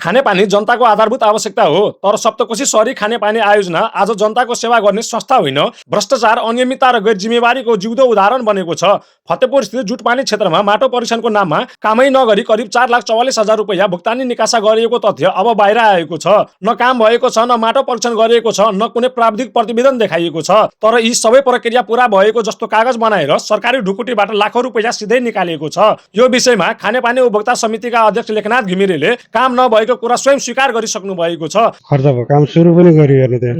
खानेपानी जनताको आधारभूत आवश्यकता हो, तर सप्तकोशी सहरी खानेपानी आयोजना आज जनताको सेवा गर्ने संस्था होइन, भ्रष्टाचार, अनियमितता र गैर जिम्मेवारीको जिउँदो उदाहरण बनेको छ। फतेहपुर स्थित जुटपानी क्षेत्रमा माटो परीक्षणको नाममा कामै नगरी करिब 4,44,000 रुपैयाँ भुक्तानी निकासा गरिएको तथ्य अब बाहिर आएको छ। न काम भएको छ, न माटो परीक्षण गरिएको छ, न कुनै प्राविधिक प्रतिवेदन देखाइएको छ। तर यी सबै प्रक्रिया पूरा भएको जस्तो कागज बनाएर सरकारी ढुकुटीबाट लाखौं रुपैयाँ सिधै निकालिएको छ। यो विषयमा खानेपानी उपभोक्ता समितिका अध्यक्ष लेखनाथ घिमिरेले काम नभएको कुरा स्वयं स्वीकार गरिसक्नु भएको छ। खर्च भएको काम सुरु पनि गरियो हेर्नु त्यहाँ।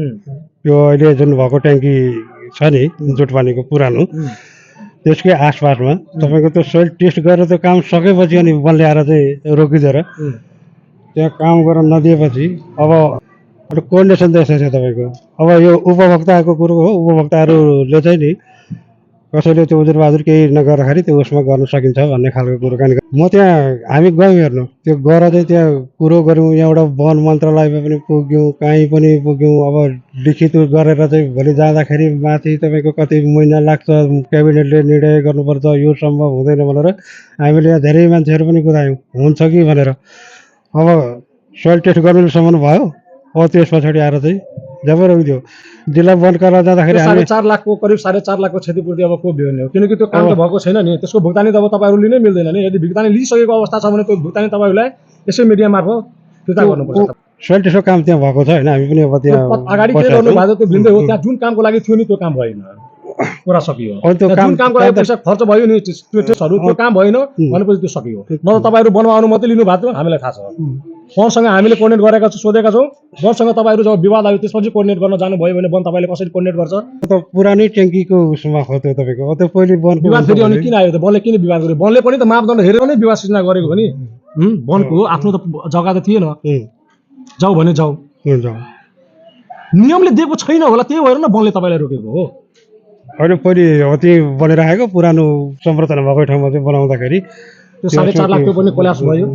यो अहिले जुन भएको ट्याङ्की छ नि जुटपानीको पुरानो, त्यसकै आसपासमा तपाईँको त्यो सोइल टेस्ट गरेर त्यो काम सकेपछि अनि बल ल्याएर चाहिँ रोकिदिएर त्यहाँ काम गर्न नदिएपछि अब कोर्डिनेसन त यस्तो छ तपाईँको। अब यो उपभोक्ताको कुरो हो, उपभोक्ताहरूले चाहिँ नि कसैले त्यो उजुरबहादुर केही नगर्दाखेरि त्यो उसमा गर्न सकिन्छ भन्ने खालको कुरो। म त्यहाँ हामी गयौँ हेर्नु, त्यो गएर चाहिँ त्यहाँ कुरो गऱ्यौँ, यहाँबाट वन मन्त्रालयमा पनि पुग्यौँ, कहीँ पनि पुग्यौँ। अब लिखित गरेर चाहिँ भोलि जाँदाखेरि माथि तपाईँको कति महिना लाग्छ, क्याबिनेटले निर्णय गर्नुपर्छ, यो सम्भव हुँदैन भनेर हामीले यहाँ धेरै मान्छेहरू पनि कुदायौँ हुन्छ कि भनेर। अब सोइल टेस्ट गर्नुसम्म भयो। अब त्यस पछाडि आएर चाहिँ जब रोकिदियो जिल्ला वन कार्यालय जाँदाखेरि 4.5 लाखको करिब 4.5 लाखको क्षतिपूर्ति अब को बिहोर्ने हो, किनकि त्यो काम त भएको छैन नि। त्यसको भुक्तानी त अब तपाईँहरू लिनै मिल्दैन नि। यदि भुक्तानी लिइसकेको अवस्था छ भने त्यो भुक्तानी तपाईँहरूलाई यसै मिडिया मार्फत फिर्ता गर्नुपर्छ। सोइल टेस्टको काम त्यहाँ भएको छ होइन, हामी पनि अब त्यहाँ अगाडि के गर्नु भएको त्यो भिन्दै हो। त्यहाँ जुन कामको लागि थियो नि त्यो काम भएन, कुरा सकियो। जुन कामको लागि पैसा खर्च भयो नि त्यो टेस्टहरू, त्यो काम भएन भनेपछि त्यो सकियो। न त तपाईँहरू वनमा आउनु मात्रै लिनु भएको थियो, हामीलाई थाहा छ। वनसँग हामीले कोर्डिनेट गरेका छौँ, सोधेका छौँ। वनसँग तपाईँहरू जब विवाद आयो त्यसपछि कोर्डिनेट गर्न जानुभयो भने वन तपाईँले कसरी कोर्डिनेट गर्छ? पुरानै ट्याङ्कीको उसमा हो त्यो तपाईँको। त्यो पहिले वनको विवाद फेरि अनि किन आयो त? वनले किन विवाद गर्यो? वनले पनि त मापदण्ड हेरेर नै विवाद सृजना गरेको हो नि। वनको आफ्नो त जग्गा त थिएन, जाऊ भने जाऊ, नियमले दिएको छैन होला, त्यही भएर न वनले तपाईँलाई रोकेको हो। अहिले पहिले हो त्यही बनेर आएको पुरानो संरचना भएको ठाउँमा चाहिँ बनाउँदाखेरि त्यो 4.5 लाख त्यो पनि कोल्याप्स भयो।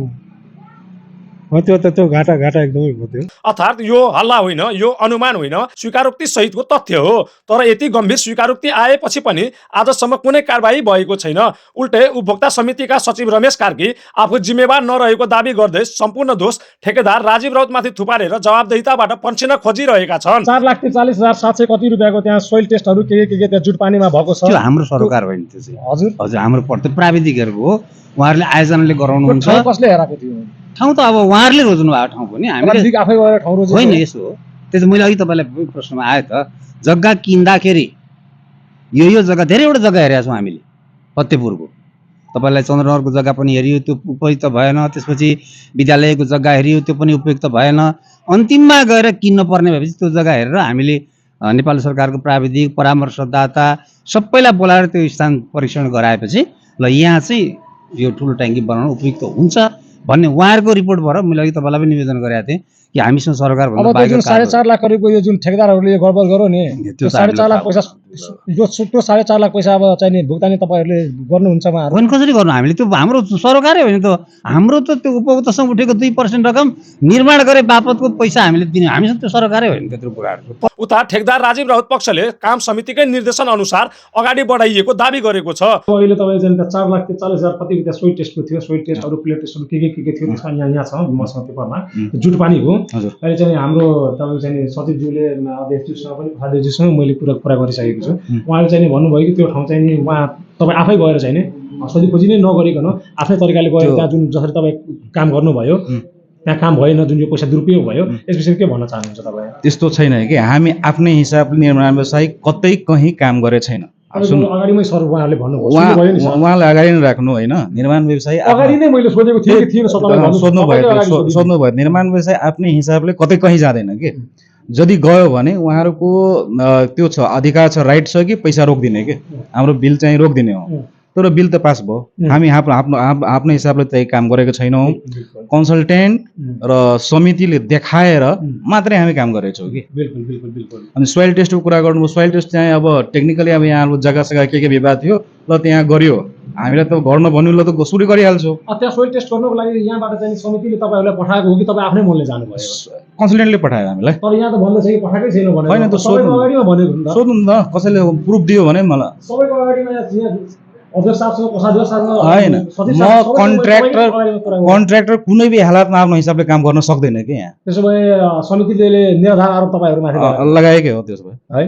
त्यो घाटा एकदमै भयो। अर्थात् यो हल्ला होइन, यो अनुमान होइन, स्वीकारोक्ति सहितको तथ्य हो। तर यति गम्भीर स्वीकारोक्ति आएपछि पनि आजसम्म कुनै कारबाही भएको छैन। उल्टै उपभोक्ता समितिका सचिव रमेश कार्की आफू जिम्मेवार नरहेको दाबी गर्दै सम्पूर्ण दोष ठेकेदार राजीव राउतमाथि थुपारेर जवाबदेहिताबाट पन्छिन खोजिरहेका छन्। 4,43,700 कति रुपियाँको त्यहाँ सोइल टेस्टहरू के त्यहाँ जुटपानीमा भएको छ। त्यो हाम्रो सरकार होइन, त्यो चाहिँ हजुर हाम्रो प्राविधिकहरूको हो। उहाँहरूले आयोजनाले गराउनुहुन्छ। कसले हेराएको थियो? ठाउँ त अब उहाँहरूले रोज्नु भएको ठाउँ पनि हामीले आफै गएर ठाउँ रोज्नु होइन। यसो हो, त्यो मैले अघि तपाईँलाई प्रश्नमा आयो त, जग्गा किन्दाखेरि यो जग्गा धेरैवटा जग्गा हेरेका छौँ हामीले। फतेहपुरको तपाईँलाई चन्द्रनगरको जग्गा पनि हेरियो, त्यो उपयुक्त भएन। त्यसपछि विद्यालयको जग्गा हेरियो, त्यो पनि उपयुक्त भएन। अन्तिममा गएर किन्न पर्ने भएपछि त्यो जग्गा हेरेर हामीले नेपाल सरकारको प्राविधिक परामर्शदाता सबैलाई बोलाएर त्यो स्थान परीक्षण गराएपछि ल यहाँ चाहिँ यो ठुलो ट्याङ्की बनाउन उपयुक्त हुन्छ भन्ने उहाँहरूको रिपोर्ट भएर मैले अघि तपाईँलाई पनि निवेदन गरेका थिएँ कि हामीसँग सरकार भन्दा बाहिर 4.5 लाख रुपियाँको यो जुन ठेकेदारहरूले गडबड गर्यो नि, त्यो 4.5 लाख पैसा, त्यो 4.5 लाख पैसा अब चाहिँ नि भुक्तानी तपाईँहरूले गर्नुहुन्छ उहाँहरू? होइन, कसरी गर्नु? हामीले त्यो हाम्रो सरकारै होइन त। हाम्रो त त्यो उपभोक्तासँग उठेको 2% रकम निर्माण गरे बापतको पैसा हामीले दिने, हामीसँग त्यो सरकारै होइन त्यत्रो कुराहरू। उता ठेकेदार राजीव राउत पक्षले काम समितिकै निर्देशन अनुसार अगाडि बढाइएको दाबी गरेको छ। अहिले तपाईँ चाहिँ 4,43,000 कतिको त्यहाँ सोइल टेस्टको थियो, सोइल टेस्टहरू प्लेट टेस्टहरू के थियो त्यसमा यहाँ छ मसँग पेपरमा जुटपानीको। अहिले चाहिँ हाम्रो तपाईँ चाहिँ सचिवज्यूले अध्यक्षज्यूसँग पनि उपाध्यक्षज्यूसँग मैले कुरा गरिसकेको छु। उहाँले चाहिँ भन्नुभयो कि त्यो ठाउँ चाहिँ नि उहाँ तपाईँ आफै गएर चाहिँ नि खोजी नै नगरिकन आफ्नै तरिकाले गएर त्यहाँ जुन जसरी तपाईँ काम गर्नुभयो त्यहाँ काम भएन, जुन यो पैसा दुरुपयोग भयो, यस विषयमा के भन्न चाहनुहुन्छ तपाईँ? त्यस्तो छैन कि हामी आफ्नै हिसाबले निर्माण व्यवसाय कतै कहीँ काम गरे छैन। अगाडिमै सर उहाँले भन्नुभयो, उहाँले अगाडि नै राख्नु होइन। निर्माण व्यवसाय अगाडि नै मैले सोधेको थिएँ कि थिएन, सोध्नुभयो। निर्माण व्यवसाय आफ्नै हिसाबले कतै कहीँ जाँदैन कि। यदि गयो भने उहाँहरूको त्यो छ, अधिकार छ, राइट छ कि पैसा रोकिदिने कि हाम्रो बिल चाहिँ रोकिदिने हो। तर बिल त पास भयो, हामी आफ्नो हिसाबले त्यही काम गरेको छैनौँ। कन्सल्टेन्ट र समितिले देखाएर मात्रै हामी काम गरेको छौँ कि। अनि सोइल टेस्टको कुरा गर्नुभयो, सोइल टेस्ट चाहिँ अब टेक्निकली अब यहाँ जग्गा सग्गा के विवाद थियो ल त्यहाँ गरियो, हामीलाई त गर्न भन्नु ल त सुरु गरिहाल्छौँ। त्यहाँ सोइल टेस्ट गर्नको लागि यहाँबाट चाहिँ समितिले तपाईँहरूलाई पठाएको हो कि तपाईँ आफ्नै मनले जानुभयो? कन्सल्टेन्टले पठायो हामीलाई। तर यहाँ त भन्दैछ कि पठाएकै छैन भनेर। होइन त सोध्नु न, कसैले प्रुफ दियो भने मलाई। सबैको अगाडिमा होइन म कन्ट्र्याक्टर कुनै भी हालतमा आफ्नो हिसाबले काम गर्न सक्दैन कि यहाँ त्यसो भए समितिले निराधार आरोप तपाईँहरूमाथि लगाएकै हो त्यसो भए है।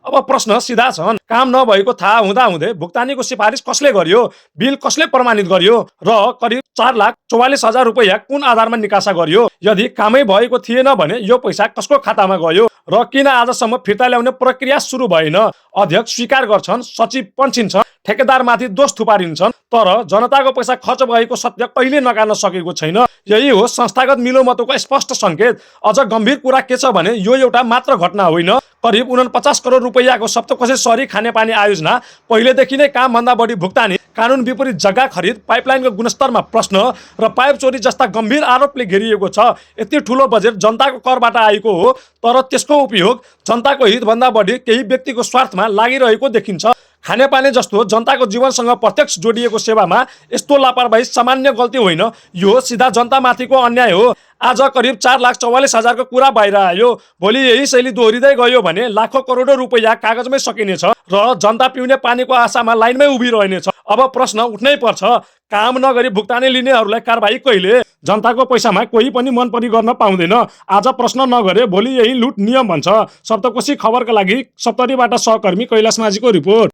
अब प्रश्न सिधा छन्, काम नभएको थाहा हुँदाहुँदै भुक्तानीको सिफारिस कसले गर्यो, बिल कसले प्रमाणित गर्यो र करिब 4,44,000 रुपैयाँ कुन आधारमा निकासा गर्यो? यदि कामै भएको थिएन भने यो पैसा कसको खातामा गयो र किन आजसम्म फिर्ता ल्याउने प्रक्रिया सुरु भएन? अध्यक्ष स्वीकार गर्छन्, सचिव पन्छिन्छन्, ठेकेदारमाथि दोष थुपारिन्छन्, तर जनताको पैसा खर्च भएको सत्य कहिले नकार्न सकेको छैन। यही हो संस्थागत मिलोमतोको स्पष्ट सङ्केत। अझ गम्भीर कुरा के छ भने यो एउटा मात्र घटना होइन, करिब 49 करोड रुपैयाँको सप्तकोशी सहरी खानेपानी आयोजना, पहिलेदेखि नै कामभन्दा बढी भुक्तानी, कानुन विपरीत जग्गा खरिद, पाइपलाइनको गुणस्तरमा प्रश्न र पाइप चोरी जस्ता गम्भीर आरोपले घेरिएको छ। यति ठुलो बजेट जनताको करबाट आएको हो, तर त्यसको उपयोग जनताको हितभन्दा बढी केही व्यक्तिको स्वार्थमा लागिरहेको देखिन्छ। खानेपानी जस्तो जनताको जीवनसँग प्रत्यक्ष जोडिएको सेवामा यस्तो लापरवाही सामान्य गल्ती होइन, यो सीधा जनतामाथिको अन्याय हो। आज करिब 4,44,000 को कुरा बाहिर आयो, भोलि यही शैली दोहोरिँदै गयो भने लाखौं करोडौं रुपैयाँ कागजमै सकिनेछ र जनता पिउने पानीको आशामा लाइनमै उभिरहनेछ। अब प्रश्न उठ्नै पर्छ, काम नगरी भुक्तानी लिनेहरूलाई कारबाही कहिले? जनताको पैसामा कोही पनि मनपरी गर्न पाउँदैन। आज प्रश्न नगरे भोलि यही लुट नियम भन्छ। सप्तकोशी खबरका लागि सप्तरीबाट सहकर्मी कैलाश माझीको रिपोर्ट।